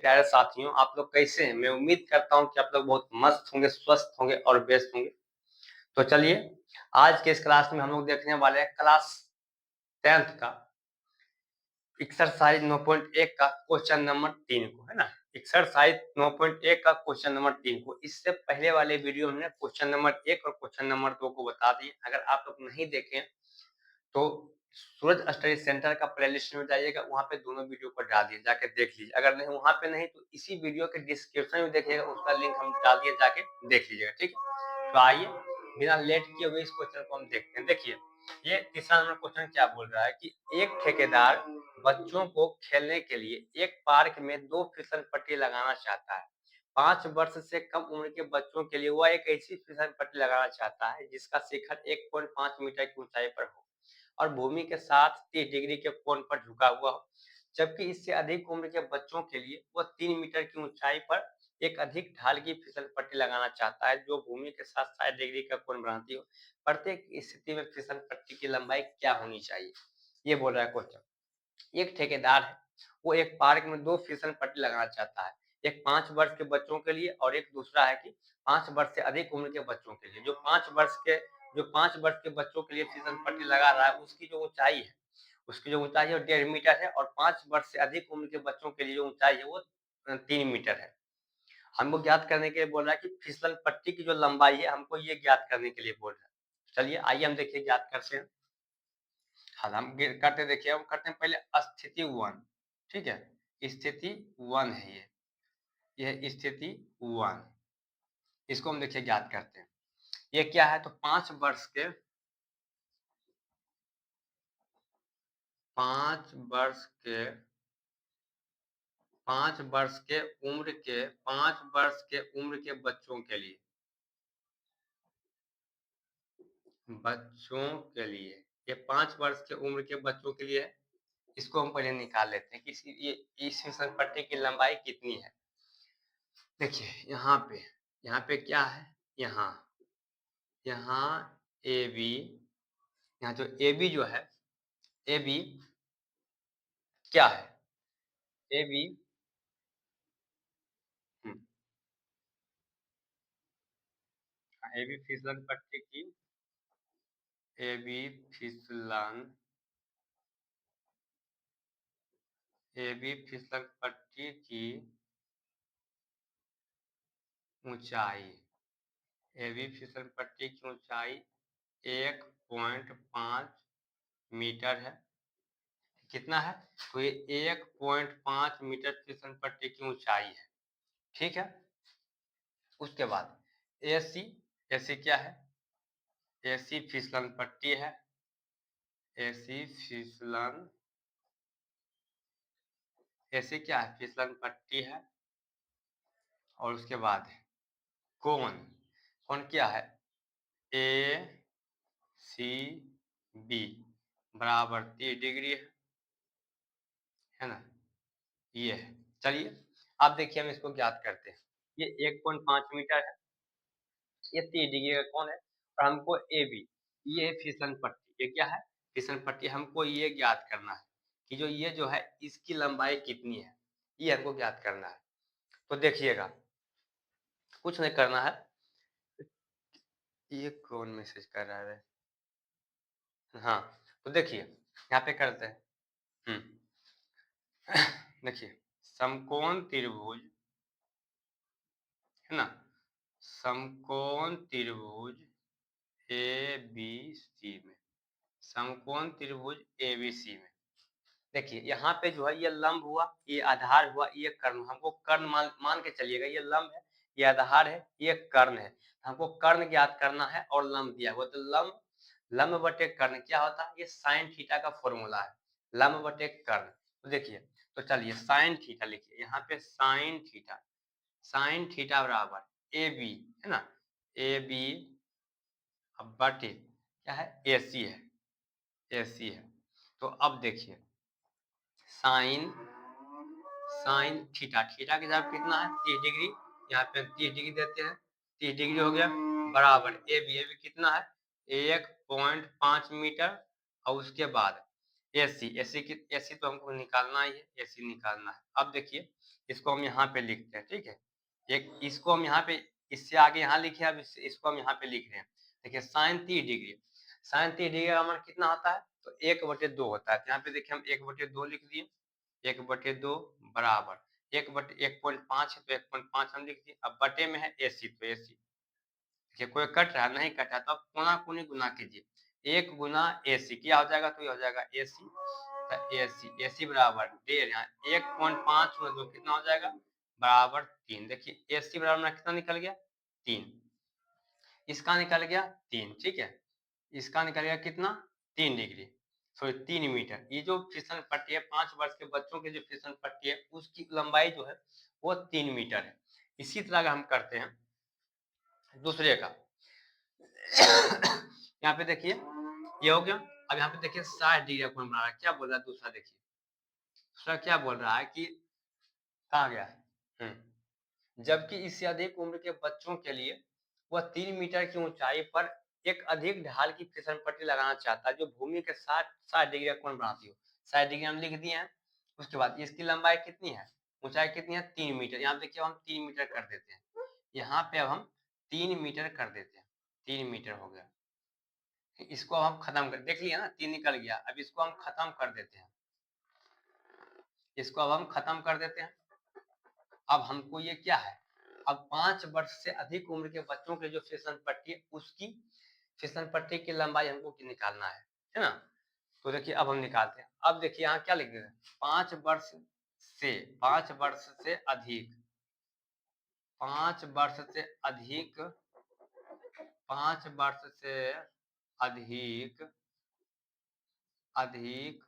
प्यारे साथियों, आप लोग कैसे हैं? मैं उम्मीद करता हूं कि आप लोग बहुत मस्त होंगे, स्वस्थ होंगे और बेस्ट होंगे। तो चलिए, आज के इस क्लास में हम लोग देखने वाले हैं क्लास 10th का एक्सरसाइज 9.1 का क्वेश्चन नंबर 3 को, है ना। एक्सरसाइज 9.1 का क्वेश्चन नंबर 3 को। इससे पहले वाले वीडियो में क्वेश्चन नंबर 1 और क्वेश्चन नंबर 2 को बता दिए। अगर आप लोग नहीं देखें तो सूरज स्टडी सेंटर का प्लेलिस्ट में जाइएगा, वहां पे दोनों वीडियो को डाल दिए, जाके देख लीजिए। अगर नहीं वहां पे नहीं तो इसी वीडियो के डिस्क्रिप्शन में देखिएगा, उसका लिंक हम डाल दिए, जाके देख लीजिएगा। ठीक है, तो आइए बिना लेट किए हुए इस क्वेश्चन को हम देखते हैं। देखिए, ये तीसरा नंबर क्वेश्चन क्या बोल रहा है कि एक ठेकेदार बच्चों को खेलने के लिए एक पार्क में 2 फिसल पट्टी लगाना चाहता है। 5 वर्ष से कम उम्र के बच्चों के लिए वह एक ऐसी फिसल पट्टी लगाना चाहता है जिसका शिखर 1.5 मीटर की ऊंचाई पर हो और भूमि के साथ 30 डिग्री के कोण पर झुका हुआ हो, जबकि इससे अधिक उम्र के बच्चों के लिए वह 3 मीटर की ऊंचाई पर एक अधिक ढाल की फिसल पट्टी लगाना चाहता है जो भूमि के साथ 60 डिग्री का कोण बनाती हो। प्रत्येक स्थिति में फिसल पट्टी की लंबाई क्या होनी चाहिए, ये बोल रहा है क्वेश्चन। एक ठेकेदार है, वो एक पार्क में 2 फिसल पट्टी लगाना चाहता है, एक 5 वर्ष के बच्चों के लिए और एक दूसरा है कि 5 वर्ष से अधिक उम्र के बच्चों के लिए। जो 5 वर्ष के बच्चों के लिए फिसल पट्टी लगा रहा है, उसकी जो ऊंचाई है, वो 1.5 मीटर है, और 5 वर्ष से अधिक उम्र के बच्चों के लिए जो ऊंचाई है वो 3 मीटर है। हमको ज्ञात करने के लिए बोल रहा है कि फिसल पट्टी की जो लंबाई है, हमको ये ज्ञात करने के लिए बोल रहा है। चलिए आइए हम देखिए ज्ञात करते हैं। हाँ, हम करते देखिए, हम करते हैं पहले स्थिति 1। ठीक है, स्थिति 1 है ये स्थिति 1। इसको हम देखिए ज्ञात करते हैं। ये क्या है, तो 5 वर्ष के 5 वर्ष के 5 वर्ष के उम्र के 5 वर्ष के उम्र के बच्चों के लिए ये 5 वर्ष के उम्र के बच्चों के लिए है। इसको हम पहले निकाल लेते हैं कि ये इस फिसल पट्टी की लंबाई कितनी है। देखिए यहाँ पे क्या है, यहाँ ए बी, यहाँ जो ए बी जो है, ए बी क्या है, ए बी ए बी फिसलन पट्टी की ए बी फिसलन पट्टी की ऊंचाई, ए बी फिसल पट्टी की ऊंचाई 1.5 मीटर है। कितना है, तो ये 1.5 मीटर फिसल पट्टी की ऊंचाई है। ठीक है, उसके बाद एसी, एसी क्या है, एसी फिसलन पट्टी है, एसी फिसलन, एसी क्या है, फिसलन पट्टी है। और उसके बाद कोण, कोण क्या है, ए सी बी बराबर 30 डिग्री है ना, ये है। चलिए अब देखिए हम इसको ज्ञात करते हैं। ये 1.5 मीटर है, ये 30 डिग्री का कोण है, और हमको ए बी, ये फिसलन पट्टी, ये क्या है, फिसलन पट्टी। हमको ये ज्ञात करना है कि जो है इसकी लंबाई कितनी है, ये हमको ज्ञात करना है। तो देखिएगा, कुछ नहीं करना है। ये कौन मैसेज कर रहा है? हाँ, तो देखिए यहाँ पे करते हैं। देखिए, समकोण त्रिभुज है ना, समकोण त्रिभुज ए बी सी में, समकोण त्रिभुज ए बी सी में देखिए यहाँ पे जो है ये लंब हुआ, ये आधार हुआ, ये कर्ण। हमको कर्ण मान के चलिएगा, ये लंब है, ये आधार है, ये कर्ण है। हमको कर्ण ज्ञात करना है और लंब दिया हुआ, तो लंब बटे कर्ण क्या होता है, ये साइन थीटा का फॉर्मूला है, लंब बटे कर्ण। तो देखिए, तो चलिए साइन थीटा लिखिए, यहाँ पे साइन थीटा बराबर ए बी है ना, ए बी बटे क्या है, ए सी है। तो अब देखिए साइन थीटा, थीटा की जगह कितना है, 30 डिग्री, यहाँ पे 30 डिग्री देते हैं, 30 डिग्री हो गया बराबर ए बी कितना है, 1.5 मीटर। और उसके बाद एसी तो हमको निकालना ही है, एसी निकालना है। अब देखिए इसको हम यहाँ पे लिखते हैं, ठीक है। एक इसको हम यहाँ पे, इससे आगे यहाँ लिखे, अब इसको हम यहाँ पे लिख रहे हैं। देखिए sin 30 डिग्री, sin 30 डिग्री का मान कितना होता है, तो 1/2 होता है। तो यहाँ पे देखिए हम 1/2 लिख दिए, 1/2 बराबर 1/1.5 है तो 1.5 हम लिख दिए। अब बटे में है AC, तो AC देखिए कोई कट रहा नहीं कट रहा, तो आप कोना कोनी गुना कीजिए, 1 गुना AC क्या हो जाएगा, तो ये हो जाएगा AC, तो AC बराबर 1.5, यहाँ 1.5 में 2 कितना हो जाएगा, बराबर 3। देखिए AC बराबर में कितना निकल गया, 3, इसका निकल गया 3, ठीक है। इसका निकल गया कितना, 3 डिग्री, सॉरी 3 मीटर। ये जो फिसल पट्टी है 5 वर्ष के बच्चों की जो फिसल पट्टी है उसकी लंबाई जो है वो 3 मीटर है। इसी तरह का हम करते हैं दूसरे का। यहाँ पे देखिए ये हो गया। अब यहाँ पे देखिए 60 डिग्री कोण बना रहा है, क्या बोल रहा है दूसरा, देखिए दूसरा क्या बोल रहा है कि कहाँ गया, जबकि इससे अधिक उम्र के बच्चों के लिए वह 3 मीटर की ऊंचाई पर एक अधिक ढाल की फिसल पट्टी लगाना चाहता है जो भूमि के 60 डिग्री का कोण बनाती हो। 60 डिग्री हम लिख दिए हैं। उसके बाद इसकी लंबाई कितनी है, ऊंचाई कितनी है, 3 मीटर। यहाँ देखिए हम 3 मीटर कर देते हैं, यहाँ पे अब हम 3 मीटर कर देते हैं, 3 मीटर हो गया। इसको हम खत्म कर, देख लिया ना 3 निकल गया। अब इसको हम खत्म कर देते हैं, इसको अब हम खत्म कर देते हैं। अब हमको ये क्या है, अब 5 वर्ष से अधिक उम्र के बच्चों के जो फिसल पट्टी है उसकी फिसल पट्टी की लंबाई हमको निकालना है ना। तो देखिए अब हम निकालते हैं। अब देखिए यहाँ क्या लिख देते हैं, 5 वर्ष से 5 वर्ष से अधिक 5 वर्ष से अधिक 5 वर्ष से अधिक अधिक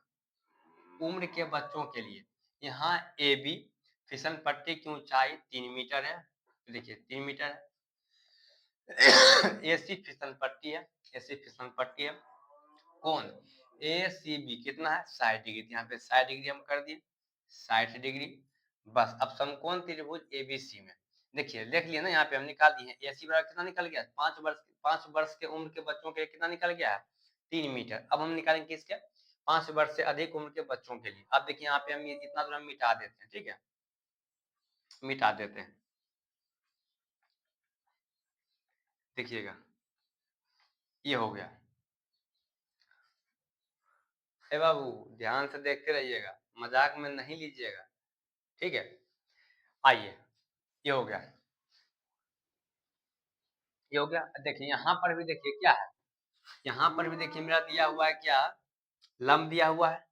उम्र के बच्चों के लिए यहाँ AB फिसल पट्टी की ऊंचाई 3 मीटर है, देखिए 3 मीटर है। AC फिसल पट्टी है, AC फिसल पट्टी है। कोण ACB कितना है, 60 डिग्री, यहाँ पे 60 डिग्री हम कर दिए, 60 डिग्री। बस अब समकोण त्रिभुज ABC में देखिए देख लिया ना, यहाँ पे हम निकाल दिए हैं। AC बराबर कितना निकल गया, 5 वर्ष के उम्र के बच्चों के लिए कितना निकल गया है, 3 मीटर। अब हम निकालेंगे किसके, 5 वर्ष से अधिक उम्र के बच्चों के लिए। अब देखिए यहाँ पे हम इतना तो हम मिटा देते हैं, ठीक है, मिटा देते हैं। देखिएगा ये हो गया। ए बाबू ध्यान से देखते रहिएगा, मजाक में नहीं लीजिएगा, ठीक है। आइए ये हो गया, ये हो गया। देखिए यहाँ पर भी देखिए क्या है, यहाँ पर भी देखिए मेरा दिया हुआ है क्या, लंब दिया हुआ है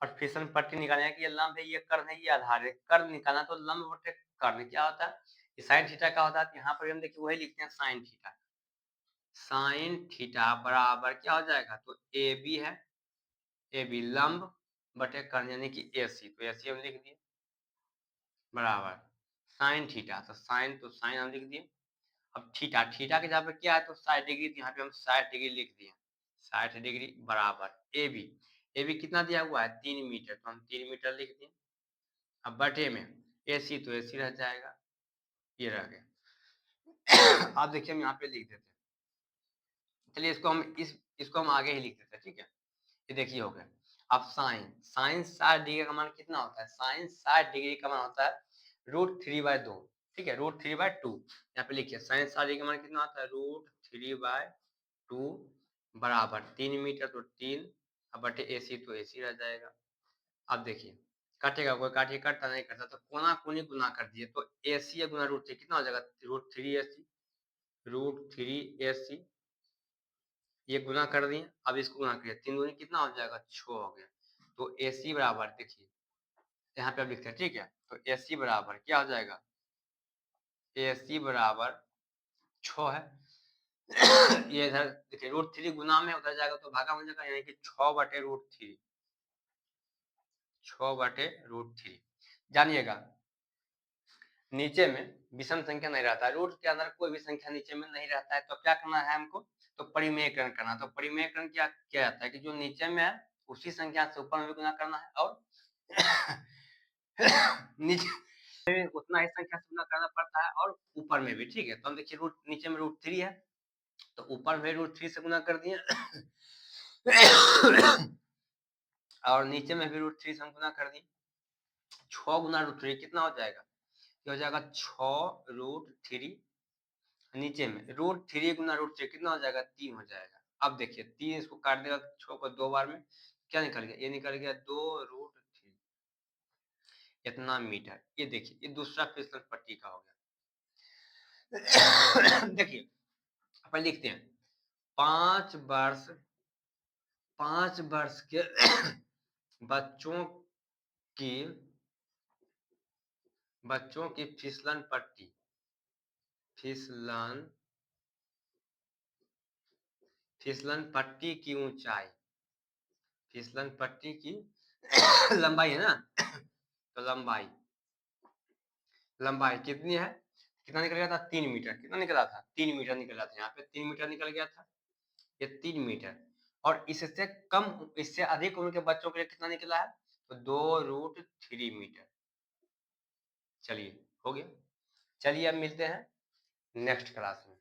और फिसल पट्टी निकालना है कि ये लंब है, ये कर्ण है, ये आधार है। कर्ण निकालना तो लंब बटे कर्ण क्या होता है, ये साइन थीटा का होता है। यहाँ पर हम देखिए वही लिखते हैं साइन थीटा, साइन थीटा बराबर क्या हो जाएगा, तो AB है, AB लंब बटे कर्ण यानी कि AC, तो AC हम लिख दिए बराबर साइन थीटा, तो साइन हम लिख दिए। अब थीटा, थीटा के जहाँ पे क्या है तो 60 डिग्री, तो यहाँ पे हम 60 डिग्री लिख दिए, 60 डिग्री बराबर AB, AB कितना दिया हुआ है 3 मीटर, तो हम 3 मीटर लिख दिए। अब बटे में AC, तो AC रह जाएगा, ये रह गया। अब देखिए हम यहाँ पे लिख देते हैं, चलिए इसको हम आगे ही लिख देते हैं, ठीक है। ये देखिए हो गया। अब साइन 60 डिग्री का मान कितना होता है, साइन 60 डिग्री का मान होता है √3/2, ठीक है, √3/2। यहाँ पे लिखिए साइन 60 डिग्री का मान कितना होता है, √3/2 बराबर 3 मीटर, तो 3 बटे AC, तो AC रह जाएगा। अब देखिए कटेगा, कोई काटिए, कटता नहीं कटता, तो कोना कोनी गुना कर दिए, तो AC गुना √3 कितना हो जाएगा, √3AC, √3AC ये गुना कर दिए। अब इसको गुना करिए, 3 दूनी कितना हो जाएगा, 6 हो गया। तो AC बराबर देखिए यहाँ पे अब लिखते हैं, ठीक है, तो AC बराबर क्या हो जाएगा, AC बराबर 6 है। ये इधर देखिए √3 गुना में उधर जाएगा तो भागा हो जाएगा, यानी कि 6/√3, 6/√3। जानिएगा नीचे में विषम संख्या नहीं रहता है, रूट के अंदर कोई भी संख्या नीचे में नहीं रहता है, तो क्या करना है हमको, तो परिमेयकरण करना। तो परिमेयकरण क्या क्या आता है कि जो नीचे में है उसी संख्या से ऊपर में भी गुना करना है, और नीचे में उतना ही संख्या से गुना करना पड़ता है, और ऊपर में भी, ठीक है। तो हम देखिए रूट नीचे में √3 है, तो ऊपर में √3 से गुना कर दिए। और नीचे में भी √3 से हम गुना कर दिए, 6 गुना √3 कितना हो जाएगा? ये हो जाएगा 6 √3, नीचे में √3 गुना √3 कितना हो जाएगा? 3 हो जाएगा। अब देखिए 3 इसको काट देगा 6 को 2 बार में, क्या निकल गया? ये निकल गया 2 √3 इतना मीटर। ये देखिए ये दूसरा फिसलन पट्टी का हो गया। देखिए अपन लिखते हैं 5 वर्ष के बच्चों की फिसलन पट्टी की ऊंचाई, फिसलन पट्टी की लंबाई है ना, तो लंबाई कितनी है? कितना निकल गया था? 3 मीटर। कितना निकला था? 3 मीटर निकला था। यहाँ पे 3 मीटर निकल गया था, ये 3 मीटर। और इससे अधिक उम्र के बच्चों के लिए कितना निकला है? तो 2 √3 मीटर। चलिए हो गया। चलिए अब मिलते हैं नेक्स्ट क्लास में।